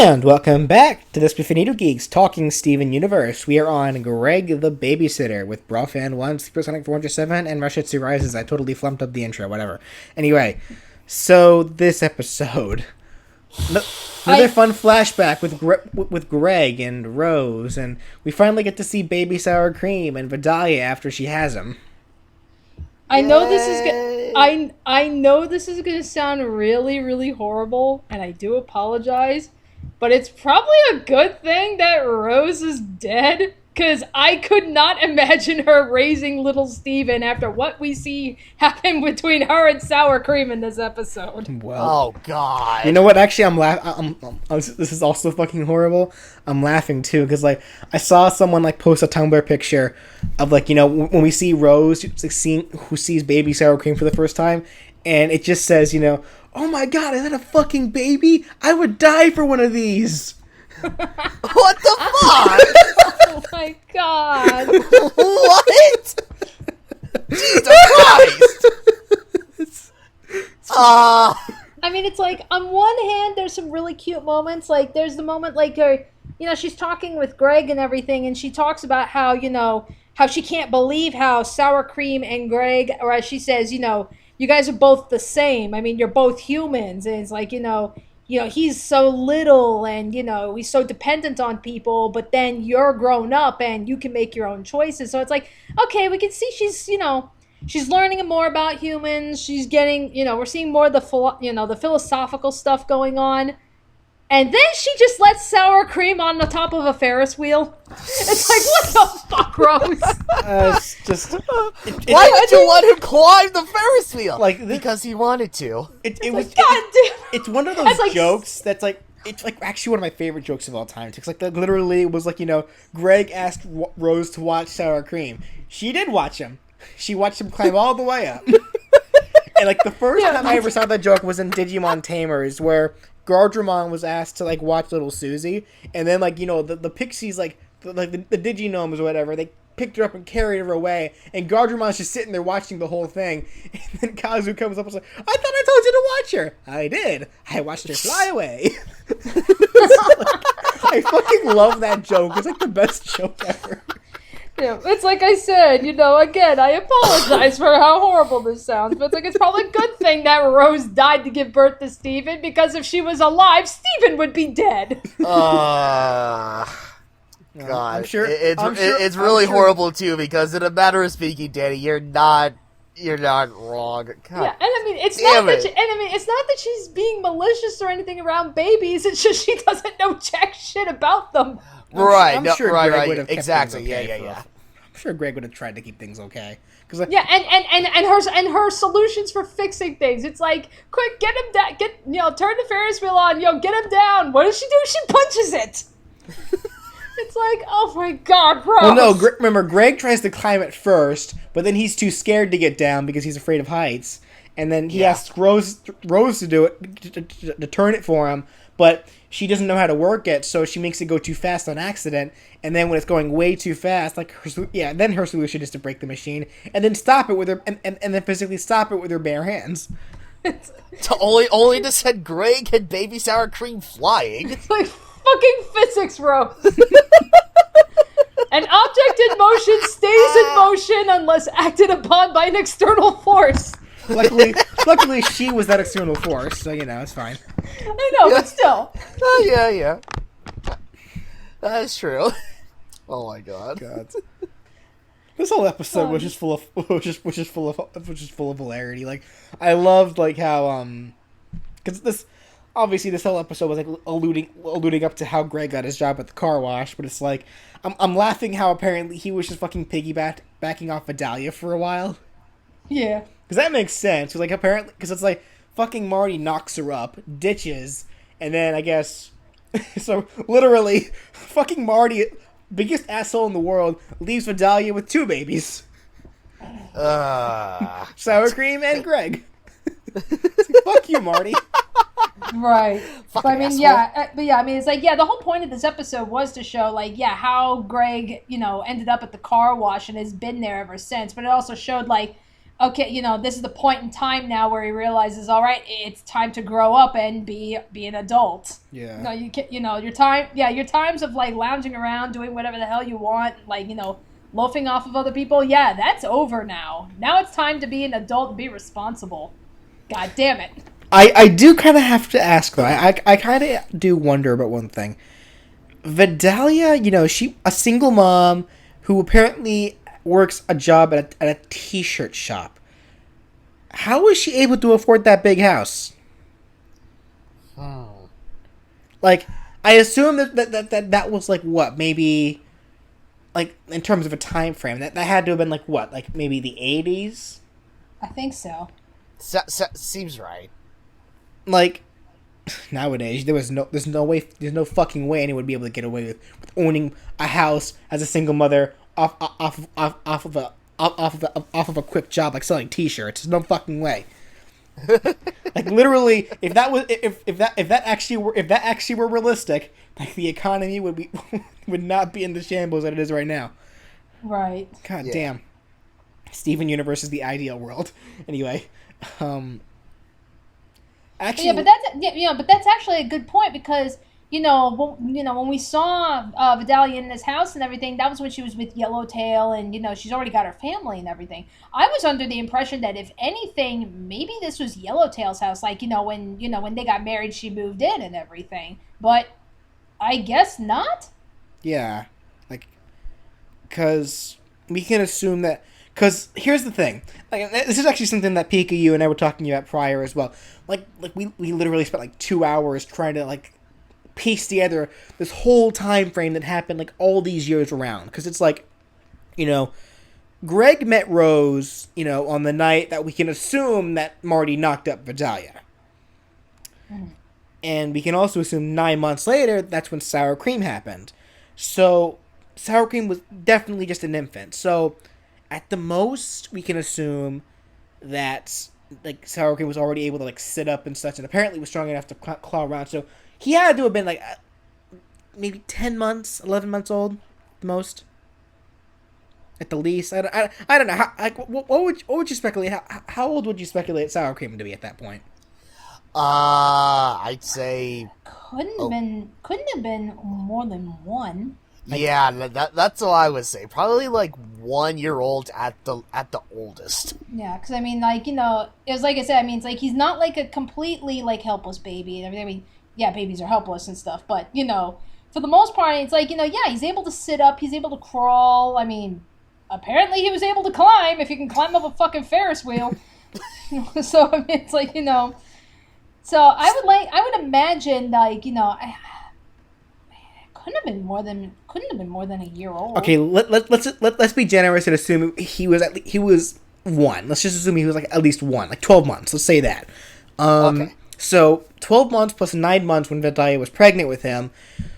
And welcome back to the SpiffyNeedleGeeks Talking Steven Universe. We are on Greg the Babysitter with Brofan 1, Supersonic 407, and Rashitsu Rises. I totally flumped up the intro, whatever. Anyway, so this episode, another fun flashback with Greg and Rose, and we finally get to see Baby Sour Cream and Vidalia after she has him. I know this is I know this is going to sound really, really horrible, and I do apologize. But it's probably a good thing that Rose is dead, because I could not imagine her raising little Steven after what we see happen between her and Sour Cream in this episode. Well, oh, God. You know what? Actually, I'm laughing. This is also fucking horrible. I'm laughing, too, because, like, I saw someone, like, post a Tumblr picture of, like, you know, when we see Rose, like, who sees Baby Sour Cream for the first time, and it just says, you know, oh my God, is that a fucking baby? I would die for one of these. What the fuck? Oh my God. What? Jesus Christ. I mean, it's like, on one hand, there's some really cute moments. Like, there's the moment, like, her, you know, she's talking with Greg and everything, and she talks about how, you know, how she can't believe how Sour Cream and Greg, or as she says, you know, you guys are both the same. I mean, you're both humans. And it's like, you know, he's so little and, you know, he's so dependent on people, but then you're grown up and you can make your own choices. So it's like, okay, we can see she's, you know, she's learning more about humans. She's getting, you know, we're seeing more of the philosophical stuff going on. And then she just lets Sour Cream on the top of a Ferris wheel. It's like, what the fuck, Rose? It's just... Why would you let him climb the Ferris wheel? Like, because he wanted to. It's one of those jokes that's like... It's like actually one of my favorite jokes of all time. It's like literally it was like, you know, Greg asked Rose to watch Sour Cream. She did watch him. She watched him climb all the way up. And like the first time I ever saw that joke was in Digimon Tamers, where Gardramon was asked to like watch little Susie, and then like, you know, the pixies, like the Diginomes or whatever, they picked her up and carried her away, and Gardramon's just sitting there watching the whole thing, and then Kazu comes up and says, I thought I told you to watch her. I did. I watched her fly away. I fucking love that joke. It's like the best joke ever. Yeah, it's like I said, you know, again, I apologize for how horrible this sounds, but it's like, it's probably a good thing that Rose died to give birth to Steven, because if she was alive, Steven would be dead. God, it's really horrible too, because in a matter of speaking, Danny, you're not wrong. God. Yeah, and I mean, it's not that she's being malicious or anything around babies. It's just she doesn't know jack shit about them. Right, I'm sure Greg would have kept exactly. things okay. Yeah. I'm sure Greg would have tried to keep things okay. And her solutions for fixing things. It's like, quick, get him down, turn the Ferris wheel on, get him down. What does she do? She punches it. It's like, oh my God, bro. Well, no, remember, Greg tries to climb it first, but then he's too scared to get down because he's afraid of heights. And then he asks Rose to do it, to turn it for him, but she doesn't know how to work it, so she makes it go too fast on accident. And then when it's going way too fast, then her solution is to break the machine and then stop it with her, and then physically stop it with her bare hands. To only to send Greg and Baby Sour Cream flying. It's like fucking physics, bro. An object in motion stays in motion unless acted upon by an external force. Luckily, she was that external force, so, you know, it's fine. I know, but still. Yeah. That's true. Oh my God. This whole episode was just full of hilarity. Like, I loved like how because this whole episode was like alluding up to how Greg got his job at the car wash, but it's like I'm laughing how apparently he was just fucking backing off Vidalia for a while. Yeah. Because that makes sense. Because, like, apparently... Because it's like, fucking Marty knocks her up, ditches, and then, I guess... So, literally, fucking Marty, biggest asshole in the world, leaves Vidalia with 2 babies. Sour Cream and Greg. Fuck you, Marty. Right. But I mean, it's like, the whole point of this episode was to show, like, how Greg, ended up at the car wash and has been there ever since. But it also showed, like, okay, this is the point in time now where he realizes, all right, it's time to grow up and be an adult. Yeah. Your time, your times of like lounging around, doing whatever the hell you want, like loafing off of other people. Yeah, that's over now. Now it's time to be an adult and be responsible. God damn it. I do kind of have to ask though. I kind of do wonder about one thing. Vidalia, she a single mom who apparently works a job at a t-shirt shop. How was she able to afford that big house? Like, I assume that was like what, maybe, like in terms of a time frame, that had to have been like what, like maybe the 80s. I think so. Seems right. Like, nowadays there's no fucking way anyone would be able to get away with owning a house as a single mother off of a quick job like selling t-shirts. There's no fucking way. Like literally, if that actually were realistic, like the economy would not be in the shambles that it is right now. Right. God damn. Steven Universe is the ideal world. Anyway, actually, but that's actually a good point because when we saw Vidalia in this house and everything, that was when she was with Yellowtail, and she's already got her family and everything. I was under the impression that if anything, maybe this was Yellowtail's house, like when they got married, she moved in and everything. But I guess not. Yeah, like, because we can assume that. Because here's the thing, like this is actually something that Pika, you and I were talking about prior as well. Like we literally spent like 2 hours trying to like piece together this whole time frame that happened like all these years around. Because it's like, Greg met Rose, on the night that we can assume that Marty knocked up Vidalia. And we can also assume 9 months later, that's when Sour Cream happened. So Sour Cream was definitely just an infant. So at the most, we can assume that like Sour Cream was already able to like sit up and such, and apparently was strong enough to claw around. So he had to have been like maybe 10 months, 11 months old, at the most, at the least. I don't know. What would you speculate? How old would you speculate Sour Cream to be at that point? I'd say couldn't have been more than one. Like, yeah, that's what I would say. Probably like 1 year old at the oldest. Yeah, because I mean, like it was like I said. I mean, it's like he's not like a completely like helpless baby and everything. I mean, yeah, babies are helpless and stuff, but for the most part, it's like yeah, he's able to sit up, he's able to crawl. I mean, apparently he was able to climb if you can climb up a fucking Ferris wheel. So I mean, it's like So I would imagine like couldn't have been more than a year old. Okay, let's be generous and assume he was 1. Let's just assume he was like at least 1, like 12 months. Let's say that. Okay. So 12 months plus 9 months when Vidalia was pregnant with him.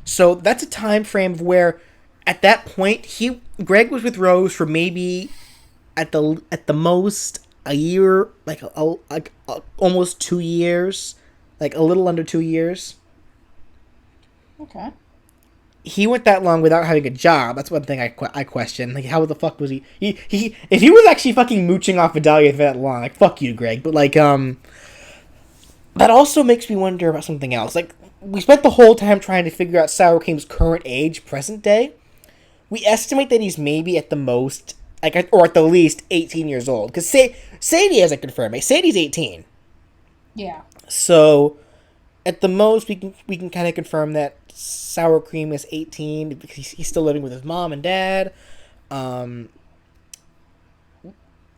So that's a time frame of where, at that point, Greg was with Rose for maybe at the most a year, like almost 2 years, like a little under 2 years. Okay. He went that long without having a job. That's one thing I question. Like, how the fuck was he? If he was actually fucking mooching off Vidalia for that long, like, fuck you, Greg. But like, that also makes me wonder about something else. Like, we spent the whole time trying to figure out Sour Cream's current age, present day. We estimate that he's maybe at the most, like, or at the least 18 years old. Because Sadie hasn't confirmed. Sadie's 18. Yeah. So, at the most, we can kind of confirm that Sour Cream is 18 because he's still living with his mom and dad.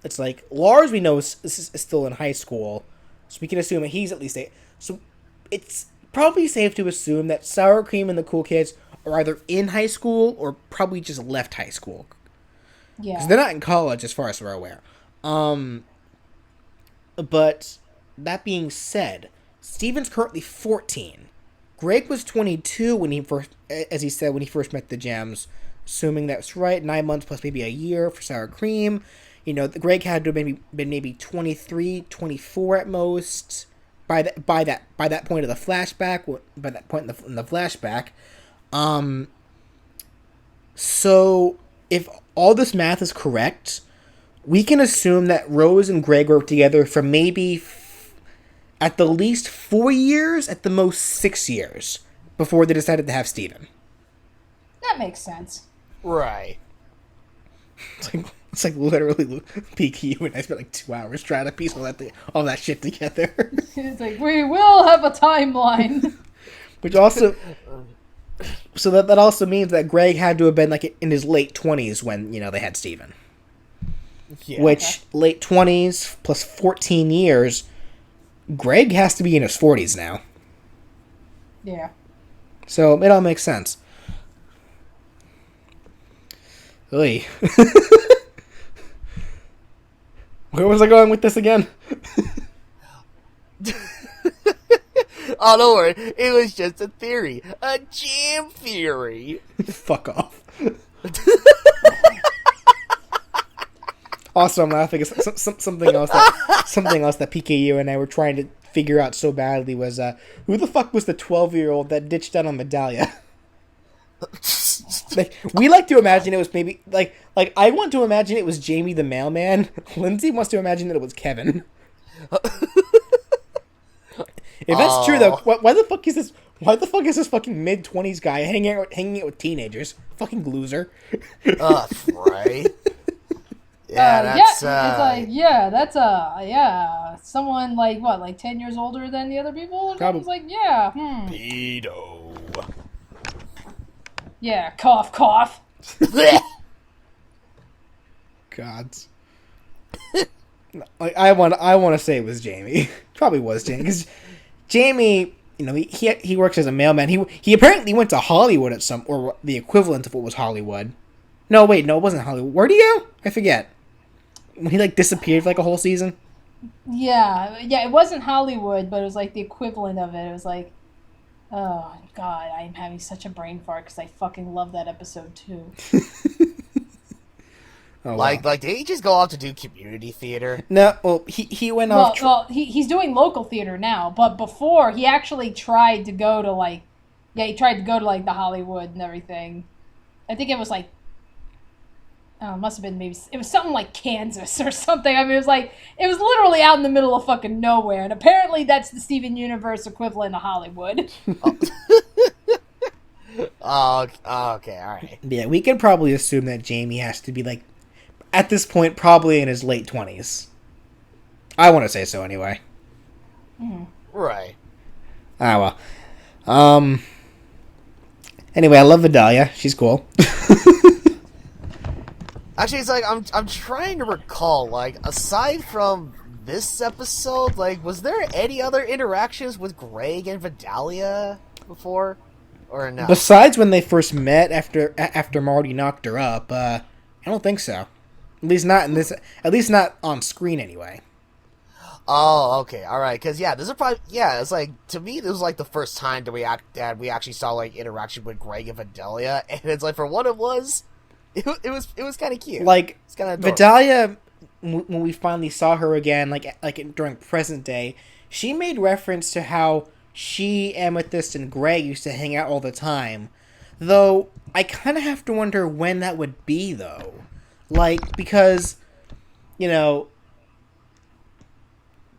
It's like Lars, we know, is still in high school, so we can assume that he's at least 8. So it's probably safe to assume that Sour Cream and the Cool Kids are either in high school or probably just left high school. Yeah, because they're not in college as far as we're aware. But that being said, Steven's currently 14. Greg was 22 when he first, as he said, when he first met the Gems. Assuming that's right, 9 months plus maybe a year for Sour Cream. Greg had to have been maybe 23, 24 at most by that point of the flashback. By that point in the flashback, so if all this math is correct, we can assume that Rose and Greg were together for maybe at the least 4 years, at the most 6 years, before they decided to have Steven. That makes sense. Right. It's like literally Peaky, you and I spent like 2 hours trying to piece all that shit together. It's like, we will have a timeline. Which also... So that also means that Greg had to have been like in his late 20s when, they had Steven. Yeah. Which, late 20s plus 14 years, Greg has to be in his 40s now. Yeah. So it all makes sense. Oy. Where was I going with this again? Oh, don't worry. It was just a theory. A jam theory. Fuck off. Also, I'm laughing at something else that PKU and I were trying to figure out so badly was, who the fuck was the 12-year-old that ditched out on Medallia? We like to imagine it was maybe, like I want to imagine it was Jamie the mailman. Lindsay wants to imagine that it was Kevin. If that's true, though, why the fuck is this fucking mid-20s guy hanging out with teenagers? Fucking loser. Right. Yeah, that's... that's someone, like 10 years older than the other people? Probably. It's like, Pedo. Yeah, cough, cough. Gods. I want to say it was Jamie. Probably was Jamie, because Jamie, he works as a mailman. He apparently went to Hollywood or the equivalent of what was Hollywood. No, wait, it wasn't Hollywood. Where'd he go? I forget. When he disappeared for a whole season. Yeah, it wasn't Hollywood, but it was the equivalent of it. It was oh god, I'm having such a brain fart because I fucking love that episode too. Oh, wow. Did he just go off to do community theater? No, well, he went off... he's doing local theater now, but before, he actually tried to go to, he tried to go to, the Hollywood and everything. I think it was, it must have been it was something like Kansas or something. I mean, it was literally out in the middle of fucking nowhere, and apparently that's the Steven Universe equivalent of Hollywood. Oh, okay, alright. Yeah, we can probably assume that Jamie has to be, at this point, probably in his late 20s. I want to say so, anyway. Mm-hmm. Right. Ah, well. Anyway, I love Vidalia. She's cool. Actually, it's I'm trying to recall, aside from this episode, was there any other interactions with Greg and Vidalia before? Or no? Besides when they first met after Marty knocked her up, I don't think so. At least not in this. At least not on screen, anyway. Oh, okay, all right. Because this is probably it's to me this was the first time that we actually saw interaction with Greg and Vidalia, and it's for what it was, it was kind of cute. It's kind of Vidalia, when we finally saw her again, during present day, she made reference to how she, Amethyst, and Greg used to hang out all the time. Though I kind of have to wonder when that would be, though. Because,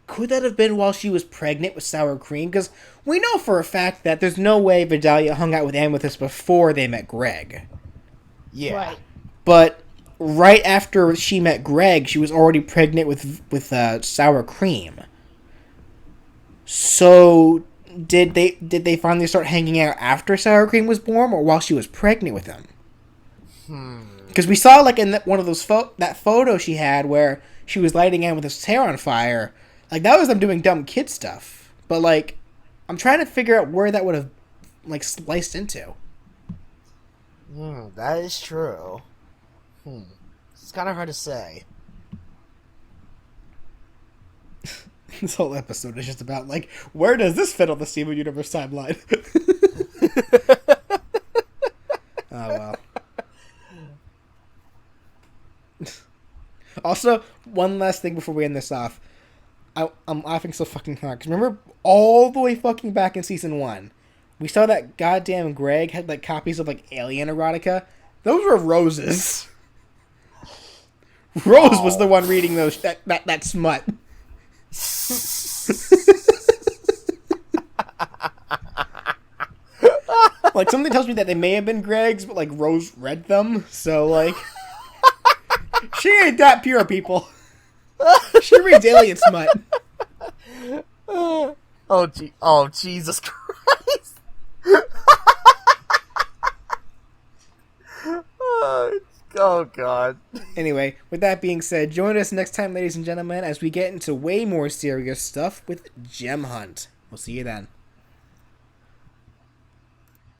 could that have been while she was pregnant with Sour Cream? Because we know for a fact that there's no way Vidalia hung out with Amethyst before they met Greg. Yeah. Right. But right after she met Greg, she was already pregnant with Sour Cream. So did they finally start hanging out after Sour Cream was born, or while she was pregnant with him? Because we saw, in one of those that photo she had where she was lighting Amethyst's hair on fire. That was them doing dumb kid stuff. But, I'm trying to figure out where that would have, sliced into. That is true. It's kind of hard to say. This whole episode is just about, where does this fit on the Steven Universe timeline? Oh, well. Also, one last thing before we end this off. I'm laughing so fucking hard. Because remember, all the way fucking back in Season 1, we saw that goddamn Greg had, copies of, alien erotica. Those were roses. Rose was the one reading that smut. Like, something tells me that they may have been Greg's, but, like, Rose read them, so, like... She ain't that pure, people. She reads alien smut. Oh, Jesus Christ. Oh, God. Anyway, with that being said, join us next time, ladies and gentlemen, as we get into way more serious stuff with Gem Hunt. We'll see you then.